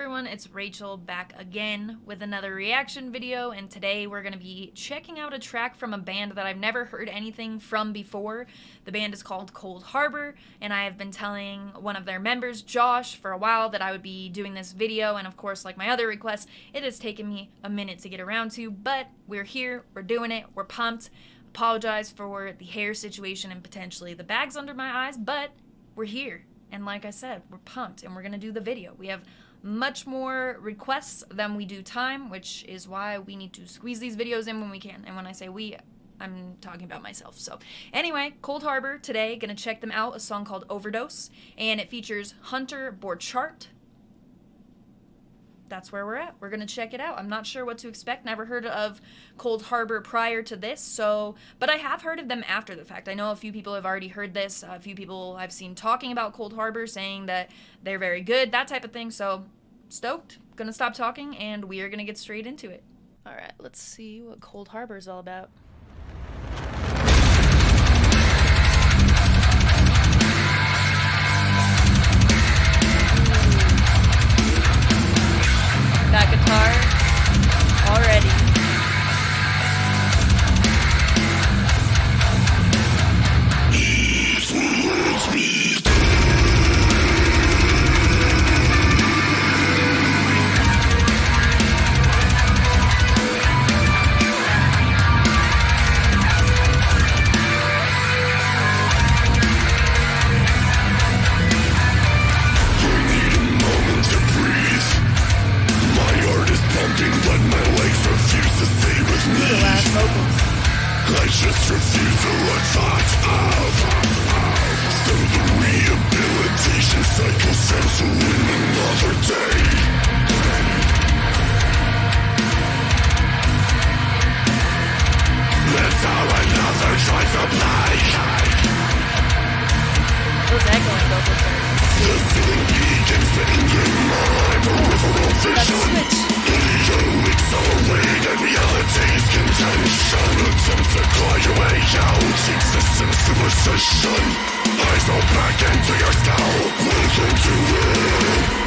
everyone, it's Rachel back again with another reaction video, and today we're going to be checking out a track from a band that I've never heard anything from before. The band is called Cold Harbor, and I have been telling one of their members, Josh, for a while that I would be doing this video, and of course, like my other requests, it has taken me a minute to get around to, but we're here, we're doing it, we're pumped. Apologize for the hair situation and potentially the bags under my eyes, but we're here. And like I said, we're pumped and we're going to do the video. We have much more requests than we do time, which is why we need to squeeze these videos in when we can. And when I say we, I'm talking about myself. So anyway, Cold Harbor today, gonna check them out, a song called Overdose, and it features Hunter Borchardt. That's where we're at. We're gonna check it out. I'm not sure what to expect. Never heard of Cold Harbor prior to this, but I have heard of them after the fact. I know a few people have already heard this. A few people I've seen talking about Cold Harbor, saying that they're very good, that type of thing. So stoked. Gonna stop talking, and we are gonna get straight into it. All right, let's see what Cold Harbor is all about. That guitar already. I just refuse to look thought of. So the rehabilitation cycle sends to win another day. That's how another tries to play. Those echoing vocals are the ceiling beacons in your mind, peripheral vision. Accelerated reality's contention. Attempts to claw your way out. Existence through precision. Eyes roll back into your skull. Welcome to it.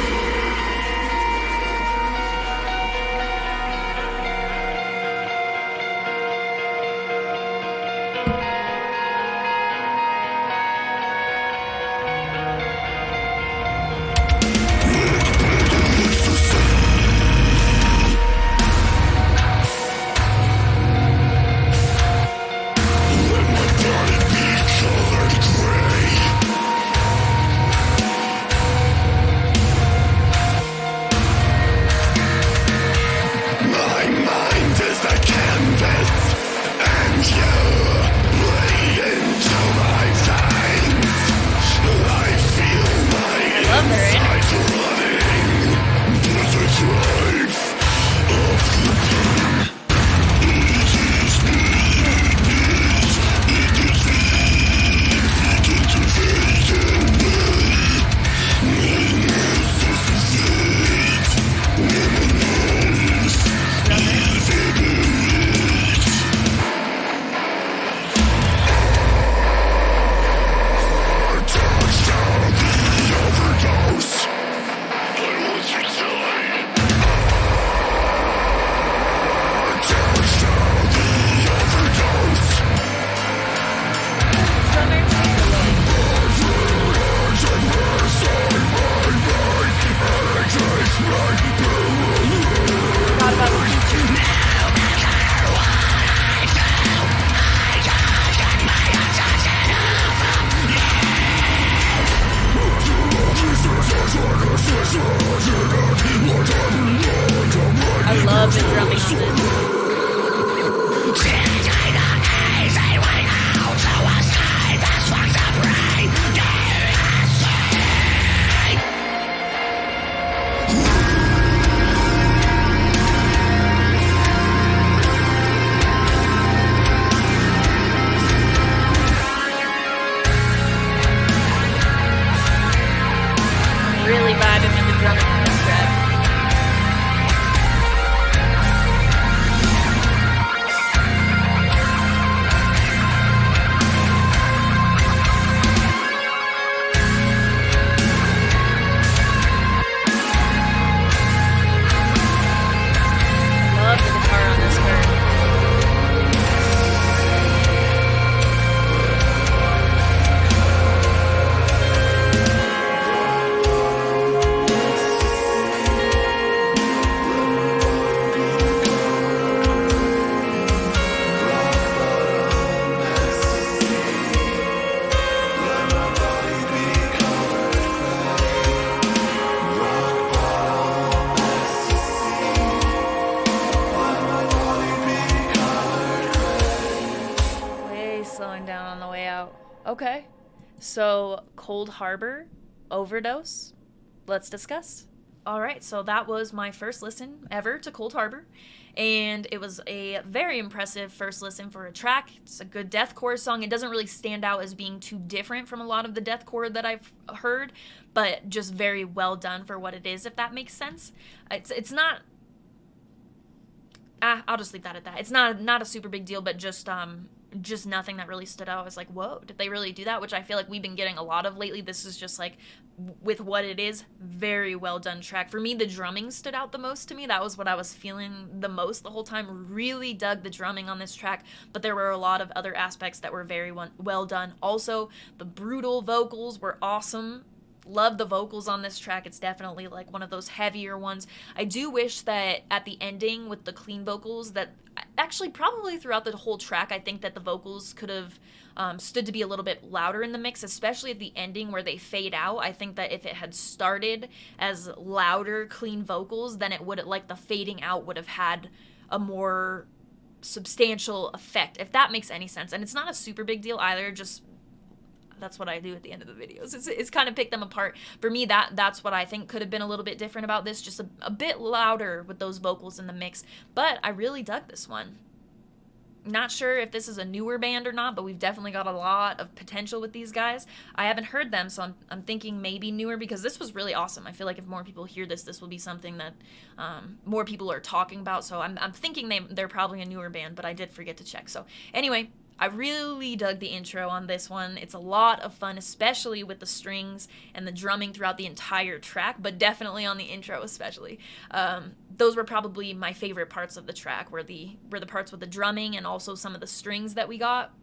I love the drumming on this. Really vibing with the drumming on this track. Okay. So, Cold Harbor, Overdose. Let's discuss. All right, so that was my first listen ever to Cold Harbor, and it was a very impressive first listen for a track. It's a good deathcore song. It doesn't really stand out as being too different from a lot of the deathcore that I've heard, but just very well done for what it is, if that makes sense. It's not... I'll just leave that at that. It's not a super big deal, but just nothing that really stood out. I was like, whoa, did they really do that? Which I feel like we've been getting a lot of lately. This is just like, with what it is, very well done track. For me, the drumming stood out the most to me. That was what I was feeling the most the whole time. Really dug the drumming on this track, but there were a lot of other aspects that were very well done. Also, the brutal vocals were awesome. Love the vocals on this track. It's definitely like one of those heavier ones. I do wish that at the ending with the clean vocals, that actually probably throughout the whole track, I think that the vocals could have stood to be a little bit louder in the mix, especially at the ending where they fade out. I think that if it had started as louder, clean vocals, then it would, like, the fading out would have had a more substantial effect, if that makes any sense. And it's not a super big deal either, just that's what I do at the end of the videos. It's kind of pick them apart. For me, that's what I think could have been a little bit different about this, just a bit louder with those vocals in the mix. But I really dug this one. Not sure if this is a newer band or not, but we've definitely got a lot of potential with these guys. I haven't heard them, so I'm thinking maybe newer, because this was really awesome. I feel like if more people hear this, this will be something that more people are talking about. So I'm thinking they're probably a newer band, but I did forget to check. So anyway, I really dug the intro on this one. It's a lot of fun, especially with the strings and the drumming throughout the entire track, but definitely on the intro especially. Those were probably my favorite parts of the track, were the parts with the drumming and also some of the strings that we got.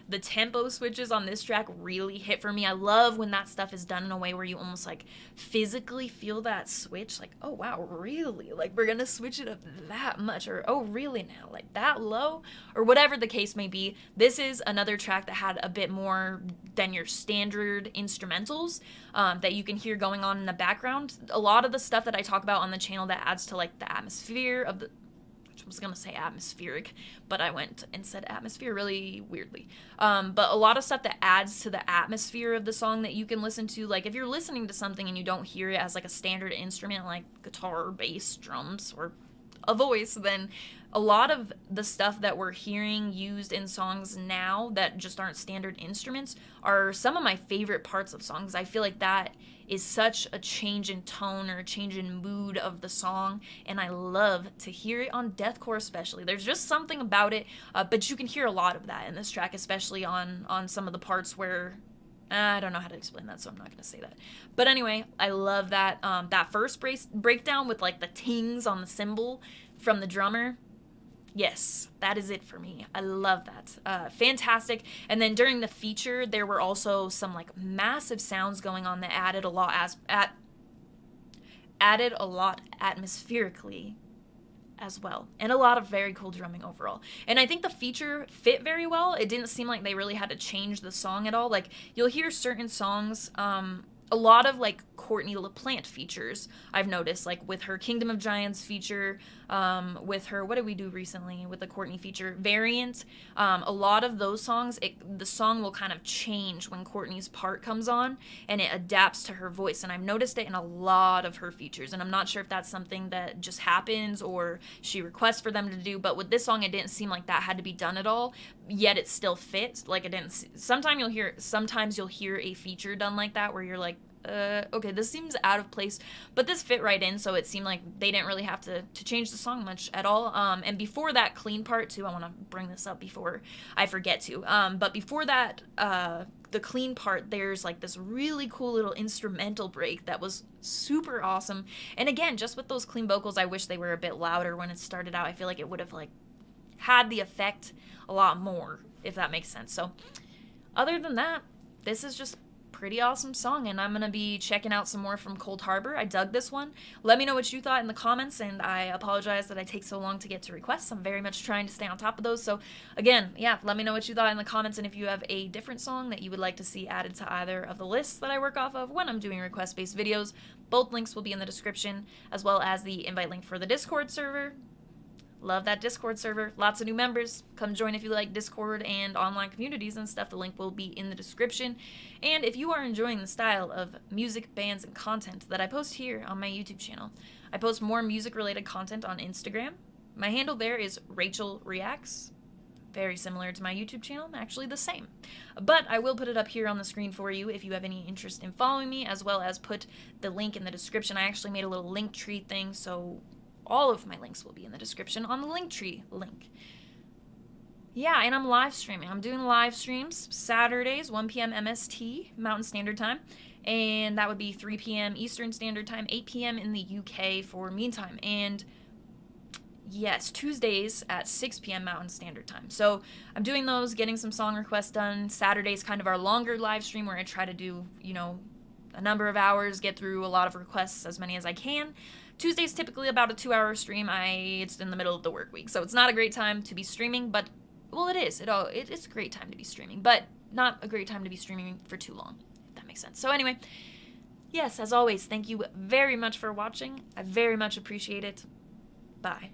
The tempo switches on this track really hit for me. I love when that stuff is done in a way where you almost like physically feel that switch. Like, oh wow, really? Like, we're gonna switch it up that much, or oh really now? Like that low? Or whatever the case may be. This is another track that had a bit more than your standard instrumentals that you can hear going on in the background. A lot of the stuff that I talk about on the channel that adds to like the atmosphere of the... I was gonna say atmospheric, but I went and said atmosphere really weirdly. But a lot of stuff that adds to the atmosphere of the song that you can listen to, like if you're listening to something and you don't hear it as like a standard instrument like guitar, bass, drums, or a voice, then a lot of the stuff that we're hearing used in songs now that just aren't standard instruments are some of my favorite parts of songs. I feel like that is such a change in tone or a change in mood of the song, and I love to hear it on deathcore especially. There's just something about it, but you can hear a lot of that in this track, especially on some of the parts where... I don't know how to explain that, so I'm not going to say that. But anyway, I love that that first breakdown with like the tings on the cymbal from the drummer. Yes, that is it for me. I love that. Fantastic. And then during the feature, there were also some like massive sounds going on that added a lot atmospherically as well, and a lot of very cool drumming overall. And I think the feature fit very well. It didn't seem like they really had to change the song at all. Like, you'll hear certain songs, a lot of like Courtney LaPlante features, I've noticed, like with her Kingdom of Giants feature, with her, what did we do recently with the Courtney feature? Variant. A lot of those songs, the song will kind of change when Courtney's part comes on, and it adapts to her voice. And I've noticed it in a lot of her features, and I'm not sure if that's something that just happens or she requests for them to do, but with this song, it didn't seem like that had to be done at all, yet it still fits. Like, it didn't, sometimes you'll hear a feature done like that where you're like, okay, this seems out of place, but this fit right in, so it seemed like they didn't really have to change the song much at all. And before that clean part too, I want to bring this up before I forget to, but before that, the clean part, there's like this really cool little instrumental break that was super awesome. And again, just with those clean vocals, I wish they were a bit louder when it started out. I feel like it would have like had the effect a lot more, if that makes sense. So other than that, this is just pretty awesome song, and I'm gonna be checking out some more from Cold Harbor. I dug this one. Let me know what you thought in the comments, and I apologize that I take so long to get to requests. I'm very much trying to stay on top of those. So again, yeah, let me know what you thought in the comments, and if you have a different song that you would like to see added to either of the lists that I work off of when I'm doing request-based videos. Both links will be in the description, as well as the invite link for the Discord server. Love that Discord server. Lots of new members. Come join if you like Discord and online communities and stuff. The link will be in the description. And if you are enjoying the style of music, bands, and content that I post here on my YouTube channel, I post more music-related content on Instagram. My handle there is Rachel Reacts. Very similar to my YouTube channel, actually the same. But I will put it up here on the screen for you if you have any interest in following me, as well as put the link in the description. I actually made a little link tree thing, so all of my links will be in the description on the Linktree link. Yeah, and I'm live streaming. I'm doing live streams Saturdays, 1 p.m. MST, Mountain Standard Time, and that would be 3 p.m. Eastern Standard Time, 8 p.m. in the UK for meantime. And yes, Tuesdays at 6 p.m. Mountain Standard Time. So I'm doing those, getting some song requests done. Saturday's kind of our longer live stream where I try to do, a number of hours, get through a lot of requests, as many as I can. Tuesday's typically about a 2-hour stream. It's in the middle of the work week, so it's not a great time to be streaming, but, well, it is. It's a great time to be streaming, but not a great time to be streaming for too long, if that makes sense. So anyway, yes, as always, thank you very much for watching. I very much appreciate it. Bye.